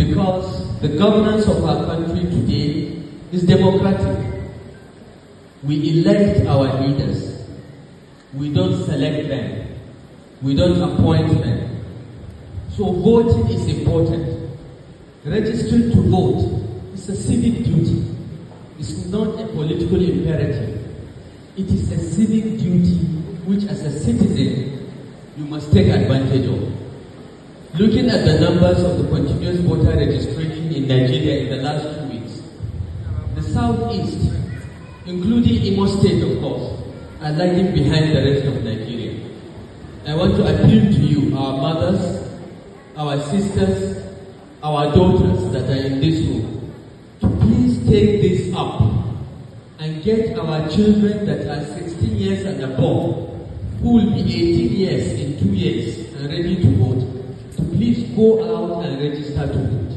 because the governance of our country today is democratic. We elect our leaders. We don't select them. We don't appoint them. So voting is important. Registering to vote is a civic duty. It's not a political imperative. It is a civic duty which, as a citizen, you must take advantage of. Looking at the numbers of the continuous voter registration in Nigeria in the last 2 weeks, the Southeast, including Imo State, of course, are lagging behind the rest of Nigeria. I want to appeal to you, our mothers, our sisters, our daughters that are in this room, to please take this up and get our children that are 16 years and above, who will be 18 years in 2 years and ready to vote, to please go out and register to vote.